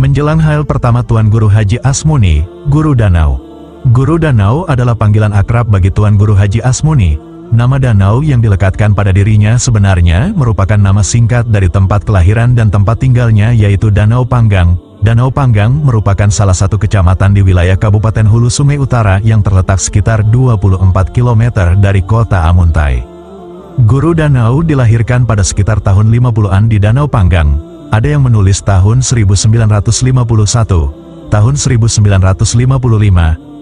Menjelang hail pertama Tuan Guru Haji Asmuni, Guru Danau. Guru Danau adalah panggilan akrab bagi Tuan Guru Haji Asmuni. Nama Danau yang dilekatkan pada dirinya sebenarnya merupakan nama singkat dari tempat kelahiran dan tempat tinggalnya, yaitu Danau Panggang. Danau Panggang merupakan salah satu kecamatan di wilayah Kabupaten Hulu Sungai Utara yang terletak sekitar 24 km dari kota Amuntai. Guru Danau dilahirkan pada sekitar tahun 50-an di Danau Panggang. Ada yang menulis tahun 1951, tahun 1955,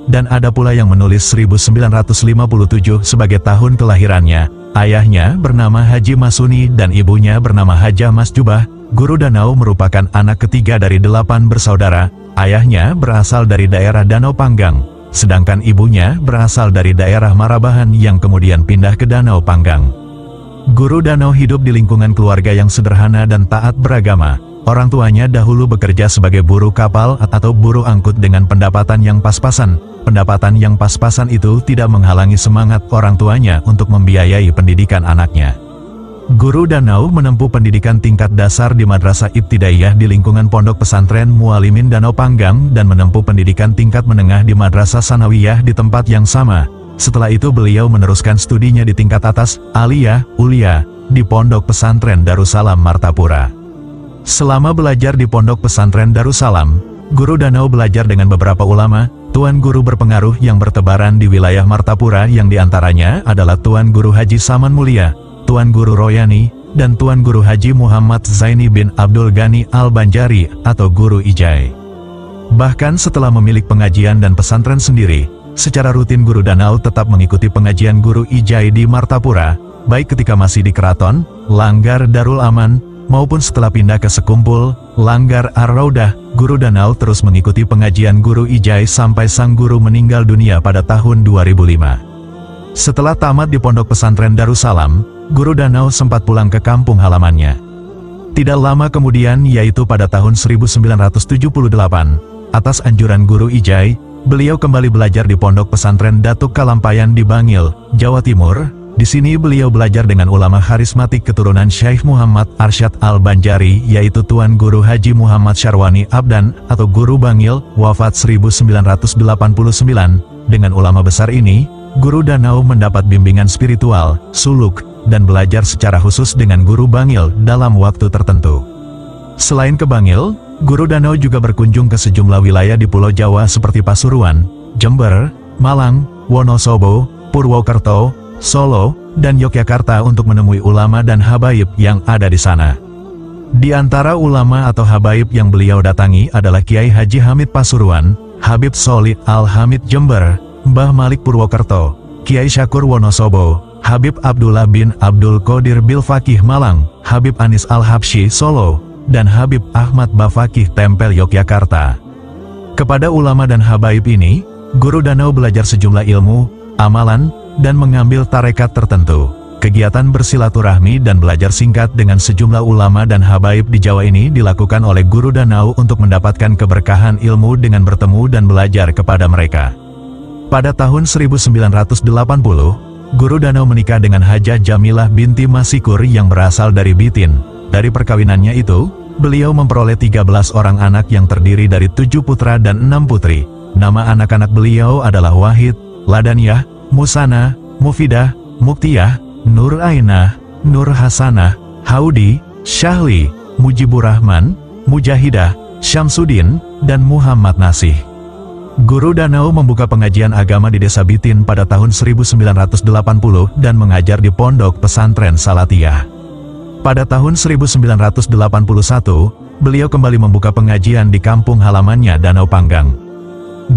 dan ada pula yang menulis 1957 sebagai tahun kelahirannya. Ayahnya bernama Haji Masuni dan ibunya bernama Hajah Masjubah. Guru Danau merupakan anak ketiga dari 8 bersaudara. Ayahnya berasal dari daerah Danau Panggang, sedangkan ibunya berasal dari daerah Marabahan yang kemudian pindah ke Danau Panggang. Guru Danau hidup di lingkungan keluarga yang sederhana dan taat beragama. Orang tuanya dahulu bekerja sebagai buruh kapal atau buruh angkut dengan pendapatan yang pas-pasan. Pendapatan yang pas-pasan itu tidak menghalangi semangat orang tuanya untuk membiayai pendidikan anaknya. Guru Danau menempuh pendidikan tingkat dasar di Madrasah Ibtidaiyah di lingkungan Pondok Pesantren Mualimin Danau Panggang dan menempuh pendidikan tingkat menengah di Madrasah Sanawiyah di tempat yang sama. Setelah itu beliau meneruskan studinya di tingkat atas, Aliyah, Ulia, di Pondok Pesantren Darussalam Martapura. Selama belajar di Pondok Pesantren Darussalam, Guru Danau belajar dengan beberapa ulama, tuan guru berpengaruh yang bertebaran di wilayah Martapura yang diantaranya adalah Tuan Guru Haji Saman Mulia, Tuan Guru Royani, dan Tuan Guru Haji Muhammad Zaini bin Abdul Ghani Al-Banjari atau Guru Ijai. Bahkan setelah memiliki pengajian dan pesantren sendiri, secara rutin Guru Danau tetap mengikuti pengajian Guru Ijai di Martapura, baik ketika masih di Keraton, Langgar Darul Aman, maupun setelah pindah ke Sekumpul, Langgar Ar-Raudah. Guru Danau terus mengikuti pengajian Guru Ijai sampai sang guru meninggal dunia pada tahun 2005. Setelah tamat di Pondok Pesantren Darussalam, Guru Danau sempat pulang ke kampung halamannya. Tidak lama kemudian, yaitu pada tahun 1978, atas anjuran Guru Ijai, beliau kembali belajar di Pondok Pesantren Datuk Kalampayan di Bangil, Jawa Timur. Di sini beliau belajar dengan ulama karismatik keturunan Syekh Muhammad Arsyad Al-Banjari, yaitu Tuan Guru Haji Muhammad Syarwani Abdan atau Guru Bangil, wafat 1989. Dengan ulama besar ini, Guru Danau mendapat bimbingan spiritual, suluk, dan belajar secara khusus dengan Guru Bangil dalam waktu tertentu. Selain ke Bangil, Guru Danau juga berkunjung ke sejumlah wilayah di Pulau Jawa seperti Pasuruan, Jember, Malang, Wonosobo, Purwokerto, Solo, dan Yogyakarta untuk menemui ulama dan habaib yang ada di sana. Di antara ulama atau habaib yang beliau datangi adalah Kiai Haji Hamid Pasuruan, Habib Solid Al-Hamid Jember, Mbah Malik Purwokerto, Kiai Syakur Wonosobo, Habib Abdullah bin Abdul Qadir Bilfakih Malang, Habib Anis Al-Habsyi Solo, dan Habib Ahmad Bafakih Tempel Yogyakarta. Kepada ulama dan habaib ini, Guru Danau belajar sejumlah ilmu, amalan, dan mengambil tarekat tertentu. Kegiatan bersilaturahmi dan belajar singkat dengan sejumlah ulama dan habaib di Jawa ini dilakukan oleh Guru Danau untuk mendapatkan keberkahan ilmu dengan bertemu dan belajar kepada mereka. Pada tahun 1980, Guru Danau menikah dengan Hajah Jamilah binti Masikur yang berasal dari Bitin. Dari perkawinannya itu, beliau memperoleh 13 orang anak yang terdiri dari 7 putra dan 6 putri. Nama anak-anak beliau adalah Wahid, Ladaniyah, Musana, Mufidah, Muktiyah, Nur Ainah, Nur Hasanah, Haudi, Syahli, Mujibur Rahman, Mujahidah, Syamsuddin, dan Muhammad Nasih. Guru Danau membuka pengajian agama di Desa Bitin pada tahun 1980 dan mengajar di Pondok Pesantren Salatiyah. Pada tahun 1981, beliau kembali membuka pengajian di kampung halamannya Danau Panggang.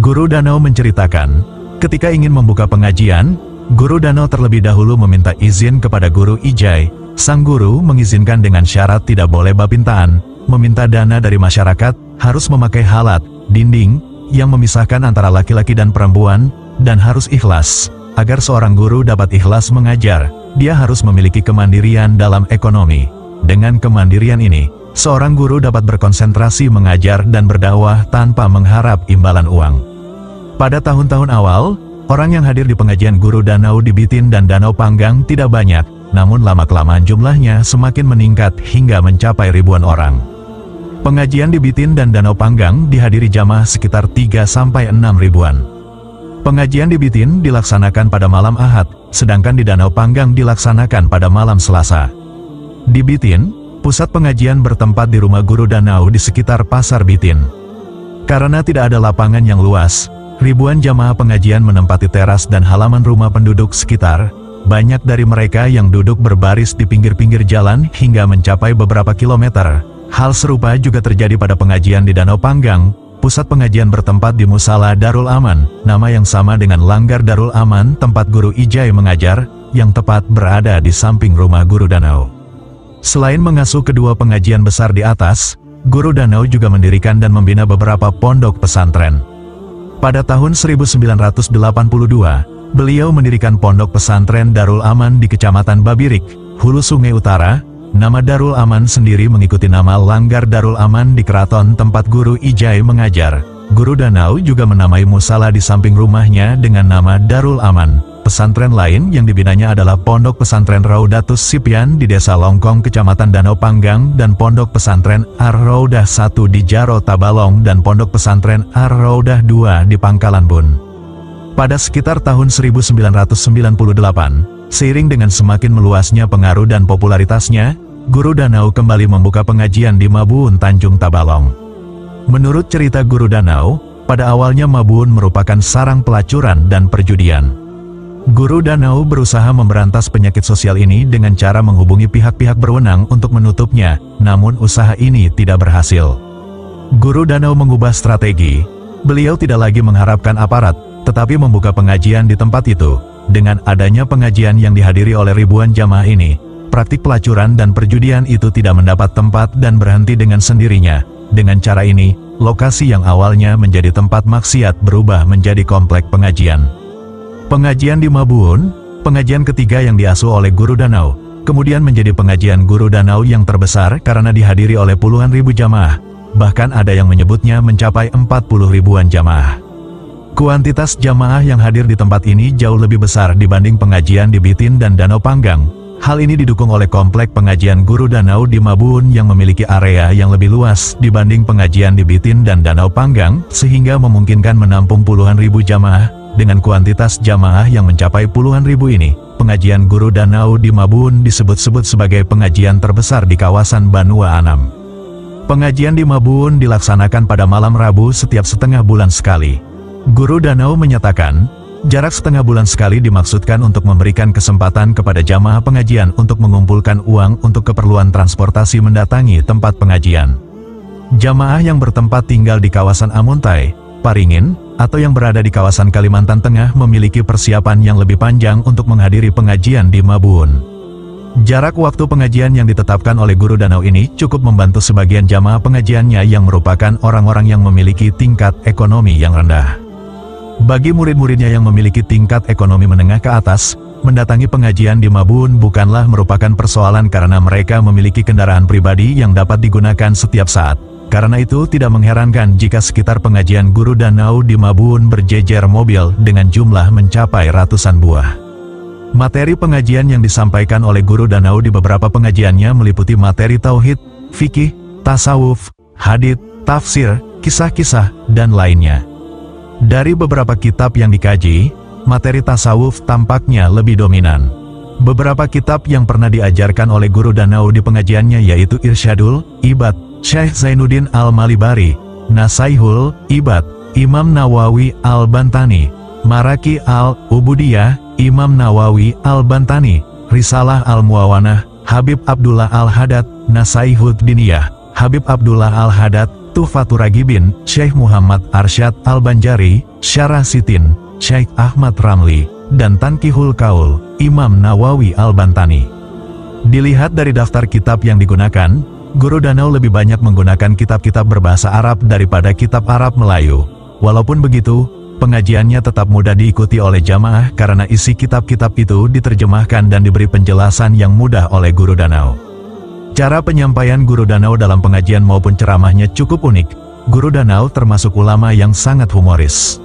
Guru Danau menceritakan, ketika ingin membuka pengajian, Guru Danau terlebih dahulu meminta izin kepada Guru Ijai. Sang guru mengizinkan dengan syarat tidak boleh bapintaan, meminta dana dari masyarakat, harus memakai halat, dinding, yang memisahkan antara laki-laki dan perempuan, dan harus ikhlas. Agar seorang guru dapat ikhlas mengajar, dia harus memiliki kemandirian dalam ekonomi. Dengan kemandirian ini, seorang guru dapat berkonsentrasi mengajar dan berdakwah tanpa mengharap imbalan uang. Pada tahun-tahun awal, orang yang hadir di pengajian Guru Danau di Bitin dan Danau Panggang tidak banyak, namun lama-kelamaan jumlahnya semakin meningkat hingga mencapai ribuan orang. Pengajian di Bitin dan Danau Panggang dihadiri jamaah sekitar 3-6 ribuan. Pengajian di Bitin dilaksanakan pada malam Ahad, sedangkan di Danau Panggang dilaksanakan pada malam Selasa. Di Bitin, pusat pengajian bertempat di rumah guru Danau di sekitar Pasar Bitin. Karena tidak ada lapangan yang luas, ribuan jamaah pengajian menempati teras dan halaman rumah penduduk sekitar. Banyak dari mereka yang duduk berbaris di pinggir-pinggir jalan hingga mencapai beberapa kilometer. Hal serupa juga terjadi pada pengajian di Danau Panggang. Pusat pengajian bertempat di Musala Darul Aman, nama yang sama dengan Langgar Darul Aman tempat Guru Ijai mengajar, yang tepat berada di samping rumah Guru Danau. Selain mengasuh kedua pengajian besar di atas, Guru Danau juga mendirikan dan membina beberapa pondok pesantren. Pada tahun 1982, beliau mendirikan pondok pesantren Darul Aman di Kecamatan Babirik, Hulu Sungai Utara. Nama Darul Aman sendiri mengikuti nama Langgar Darul Aman di keraton tempat Guru Ijai mengajar. Guru Danau juga menamai musala di samping rumahnya dengan nama Darul Aman. Pesantren lain yang dibinanya adalah Pondok Pesantren Raudatus Sipyan di Desa Longkong, Kecamatan Danau Panggang, dan Pondok Pesantren Ar-Raudah 1 di Jaro Tabalong, dan Pondok Pesantren Ar-Raudah 2 di Pangkalan Bun. Pada sekitar tahun 1998, seiring dengan semakin meluasnya pengaruh dan popularitasnya, Guru Danau kembali membuka pengajian di Mabun, Tanjung Tabalong. Menurut cerita Guru Danau, pada awalnya Mabun merupakan sarang pelacuran dan perjudian. Guru Danau berusaha memberantas penyakit sosial ini dengan cara menghubungi pihak-pihak berwenang untuk menutupnya, namun usaha ini tidak berhasil. Guru Danau mengubah strategi. Beliau tidak lagi mengharapkan aparat, tetapi membuka pengajian di tempat itu. Dengan adanya pengajian yang dihadiri oleh ribuan jamaah ini, praktik pelacuran dan perjudian itu tidak mendapat tempat dan berhenti dengan sendirinya. Dengan cara ini, lokasi yang awalnya menjadi tempat maksiat berubah menjadi komplek pengajian. Pengajian di Mabun, pengajian ketiga yang diasuh oleh Guru Danau, kemudian menjadi pengajian Guru Danau yang terbesar karena dihadiri oleh puluhan ribu jamaah. Bahkan ada yang menyebutnya mencapai 40 ribuan jamaah. Kuantitas jamaah yang hadir di tempat ini jauh lebih besar dibanding pengajian di Bitin dan Danau Panggang. Hal ini didukung oleh komplek pengajian Guru Danau di Mabun yang memiliki area yang lebih luas dibanding pengajian di Bitin dan Danau Panggang, sehingga memungkinkan menampung puluhan ribu jamaah. Dengan kuantitas jamaah yang mencapai puluhan ribu ini, pengajian Guru Danau di Mabun disebut-sebut sebagai pengajian terbesar di kawasan Banua Anam. Pengajian di Mabun dilaksanakan pada malam Rabu setiap setengah bulan sekali. Guru Danau menyatakan, jarak setengah bulan sekali dimaksudkan untuk memberikan kesempatan kepada jamaah pengajian untuk mengumpulkan uang untuk keperluan transportasi mendatangi tempat pengajian. Jamaah yang bertempat tinggal di kawasan Amuntai, Paringin, atau yang berada di kawasan Kalimantan Tengah memiliki persiapan yang lebih panjang untuk menghadiri pengajian di Mabun. Jarak waktu pengajian yang ditetapkan oleh Guru Danau ini cukup membantu sebagian jamaah pengajiannya yang merupakan orang-orang yang memiliki tingkat ekonomi yang rendah. Bagi murid-muridnya yang memiliki tingkat ekonomi menengah ke atas, mendatangi pengajian di Mabun bukanlah merupakan persoalan karena mereka memiliki kendaraan pribadi yang dapat digunakan setiap saat. Karena itu tidak mengherankan jika sekitar pengajian Guru Danau di Mabun berjejer mobil dengan jumlah mencapai ratusan buah. Materi pengajian yang disampaikan oleh Guru Danau di beberapa pengajiannya meliputi materi tauhid, fikih, tasawuf, hadits, tafsir, kisah-kisah, dan lainnya. Dari beberapa kitab yang dikaji, materi tasawuf tampaknya lebih dominan. Beberapa kitab yang pernah diajarkan oleh Guru Danau di pengajiannya yaitu Irsyadul Ibad, Syekh Zainuddin Al-Malibari, Nasaihul Ibad, Imam Nawawi Al-Bantani, Maraki Al-Ubudiyah, Imam Nawawi Al-Bantani, Risalah Al-Muawanah, Habib Abdullah Al-Haddad, Nasaihud Diniyah, Habib Abdullah Al-Haddad, Tuhfatur Ragibin, Syekh Muhammad Arsyad Al-Banjari, Syarah Sitin, Syekh Ahmad Ramli, dan Tankihul Kaul, Imam Nawawi Al-Bantani. Dilihat dari daftar kitab yang digunakan, Guru Danau lebih banyak menggunakan kitab-kitab berbahasa Arab daripada kitab Arab Melayu. Walaupun begitu, pengajiannya tetap mudah diikuti oleh jamaah karena isi kitab-kitab itu diterjemahkan dan diberi penjelasan yang mudah oleh Guru Danau. Cara penyampaian Guru Danau dalam pengajian maupun ceramahnya cukup unik. Guru Danau termasuk ulama yang sangat humoris.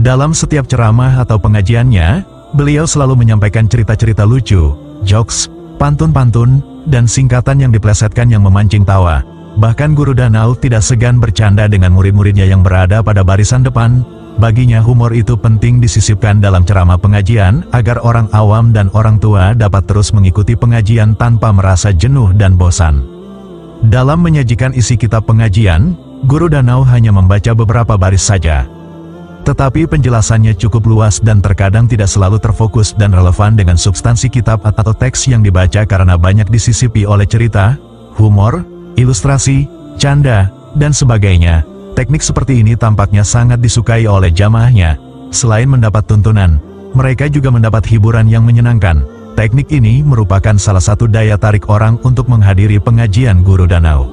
Dalam setiap ceramah atau pengajiannya, beliau selalu menyampaikan cerita-cerita lucu, jokes, pantun-pantun, dan singkatan yang diplesetkan yang memancing tawa. Bahkan Guru Danau tidak segan bercanda dengan murid-muridnya yang berada pada barisan depan. Baginya humor itu penting disisipkan dalam ceramah pengajian agar orang awam dan orang tua dapat terus mengikuti pengajian tanpa merasa jenuh dan bosan. Dalam menyajikan isi kitab pengajian, Guru Danau hanya membaca beberapa baris saja. Tetapi penjelasannya cukup luas dan terkadang tidak selalu terfokus dan relevan dengan substansi kitab atau teks yang dibaca karena banyak disisipi oleh cerita, humor, ilustrasi, canda, dan sebagainya. Teknik seperti ini tampaknya sangat disukai oleh jamaahnya. Selain mendapat tuntunan, mereka juga mendapat hiburan yang menyenangkan. Teknik ini merupakan salah satu daya tarik orang untuk menghadiri pengajian Guru Danau.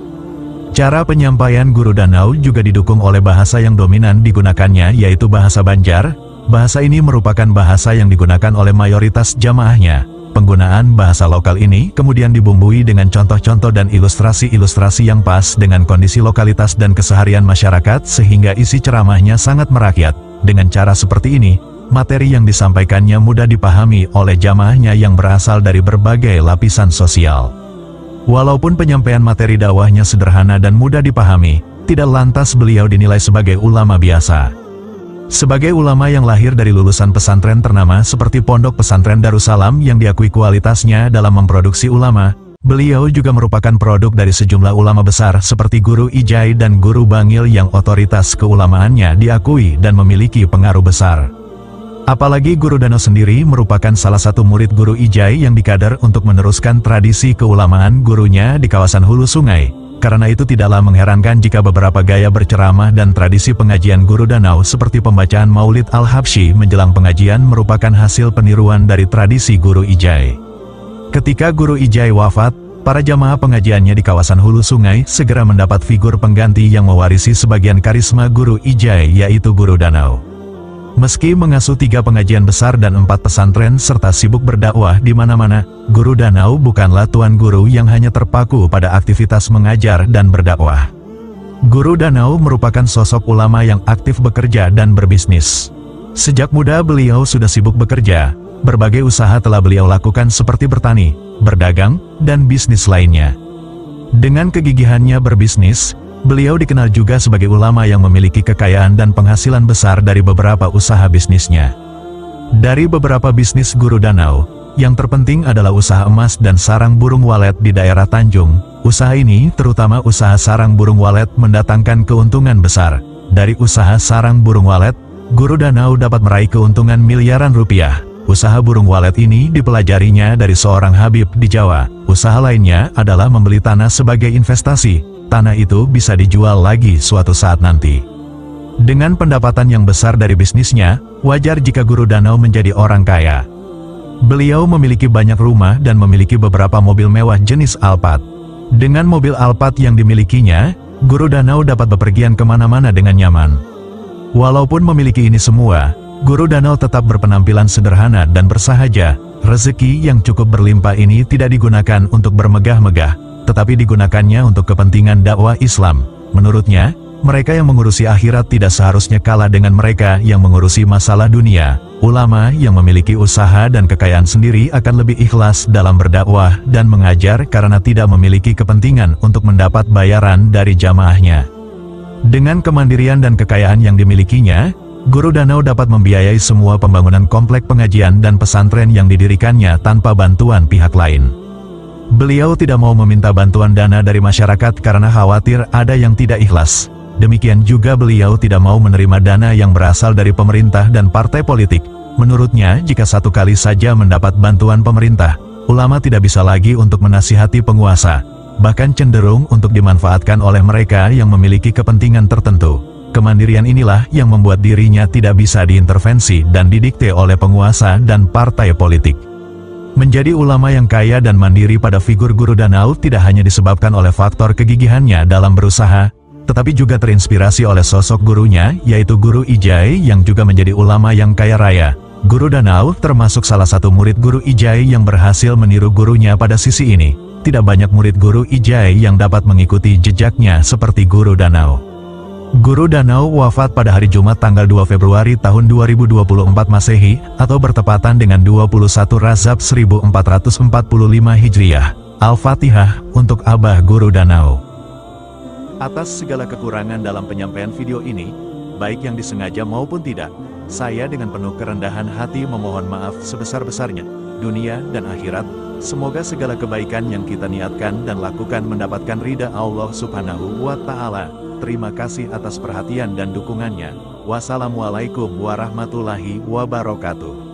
Cara penyampaian Guru Danau juga didukung oleh bahasa yang dominan digunakannya, yaitu bahasa Banjar. Bahasa ini merupakan bahasa yang digunakan oleh mayoritas jamaahnya. Penggunaan bahasa lokal ini kemudian dibumbui dengan contoh-contoh dan ilustrasi-ilustrasi yang pas dengan kondisi lokalitas dan keseharian masyarakat sehingga isi ceramahnya sangat merakyat. Dengan cara seperti ini, materi yang disampaikannya mudah dipahami oleh jamaahnya yang berasal dari berbagai lapisan sosial. Walaupun penyampaian materi dakwahnya sederhana dan mudah dipahami, tidak lantas beliau dinilai sebagai ulama biasa. Sebagai ulama yang lahir dari lulusan pesantren ternama seperti Pondok Pesantren Darussalam yang diakui kualitasnya dalam memproduksi ulama, beliau juga merupakan produk dari sejumlah ulama besar seperti Guru Ijai dan Guru Bangil yang otoritas keulamaannya diakui dan memiliki pengaruh besar. Apalagi Guru Danau sendiri merupakan salah satu murid Guru Ijai yang dikader untuk meneruskan tradisi keulamaan gurunya di kawasan hulu sungai. Karena itu tidaklah mengherankan jika beberapa gaya berceramah dan tradisi pengajian Guru Danau seperti pembacaan Maulid Al-Habsyi menjelang pengajian merupakan hasil peniruan dari tradisi Guru Ijai. Ketika Guru Ijai wafat, para jamaah pengajiannya di kawasan hulu sungai segera mendapat figur pengganti yang mewarisi sebagian karisma Guru Ijai, yaitu Guru Danau. Meski mengasuh 3 pengajian besar dan 4 pesantren serta sibuk berdakwah di mana-mana, Guru Danau bukanlah tuan guru yang hanya terpaku pada aktivitas mengajar dan berdakwah. Guru Danau merupakan sosok ulama yang aktif bekerja dan berbisnis. Sejak muda beliau sudah sibuk bekerja. Berbagai usaha telah beliau lakukan seperti bertani, berdagang, dan bisnis lainnya. Dengan kegigihannya berbisnis, beliau dikenal juga sebagai ulama yang memiliki kekayaan dan penghasilan besar dari beberapa usaha bisnisnya. Dari beberapa bisnis Guru Danau, yang terpenting adalah usaha emas dan sarang burung walet di daerah Tanjung. Usaha ini, terutama usaha sarang burung walet, mendatangkan keuntungan besar. Dari usaha sarang burung walet, Guru Danau dapat meraih keuntungan miliaran rupiah. Usaha burung walet ini dipelajarinya dari seorang Habib di Jawa. Usaha lainnya adalah membeli tanah sebagai investasi. Tanah itu bisa dijual lagi suatu saat nanti. Dengan pendapatan yang besar dari bisnisnya, wajar jika Guru Danau menjadi orang kaya. Beliau memiliki banyak rumah dan memiliki beberapa mobil mewah jenis Alphard. Dengan mobil Alphard yang dimilikinya, Guru Danau dapat bepergian kemana-mana dengan nyaman. Walaupun memiliki ini semua, Guru Danau tetap berpenampilan sederhana dan bersahaja. Rezeki yang cukup berlimpah ini tidak digunakan untuk bermegah-megah, tetapi digunakannya untuk kepentingan dakwah Islam. Menurutnya, mereka yang mengurusi akhirat tidak seharusnya kalah dengan mereka yang mengurusi masalah dunia. Ulama yang memiliki usaha dan kekayaan sendiri akan lebih ikhlas dalam berdakwah dan mengajar karena tidak memiliki kepentingan untuk mendapat bayaran dari jamaahnya. Dengan kemandirian dan kekayaan yang dimilikinya, Guru Danau dapat membiayai semua pembangunan komplek pengajian dan pesantren yang didirikannya tanpa bantuan pihak lain. Beliau tidak mau meminta bantuan dana dari masyarakat karena khawatir ada yang tidak ikhlas. Demikian juga beliau tidak mau menerima dana yang berasal dari pemerintah dan partai politik. Menurutnya, jika satu kali saja mendapat bantuan pemerintah, ulama tidak bisa lagi untuk menasihati penguasa, bahkan cenderung untuk dimanfaatkan oleh mereka yang memiliki kepentingan tertentu. Kemandirian inilah yang membuat dirinya tidak bisa diintervensi dan didikte oleh penguasa dan partai politik. Menjadi ulama yang kaya dan mandiri pada figur Guru Danau tidak hanya disebabkan oleh faktor kegigihannya dalam berusaha, tetapi juga terinspirasi oleh sosok gurunya, yaitu Guru Ijai yang juga menjadi ulama yang kaya raya. Guru Danau termasuk salah satu murid Guru Ijai yang berhasil meniru gurunya pada sisi ini. Tidak banyak murid Guru Ijai yang dapat mengikuti jejaknya seperti Guru Danau. Guru Danau wafat pada hari Jumat tanggal 2 Februari tahun 2024 Masehi, atau bertepatan dengan 21 Rajab 1445 Hijriah. Al-Fatihah untuk Abah Guru Danau. Atas segala kekurangan dalam penyampaian video ini, baik yang disengaja maupun tidak, saya dengan penuh kerendahan hati memohon maaf sebesar-besarnya, dunia dan akhirat. Semoga segala kebaikan yang kita niatkan dan lakukan mendapatkan ridha Allah Subhanahu wa Ta'ala. Terima kasih atas perhatian dan dukungannya. Wassalamualaikum warahmatullahi wabarakatuh.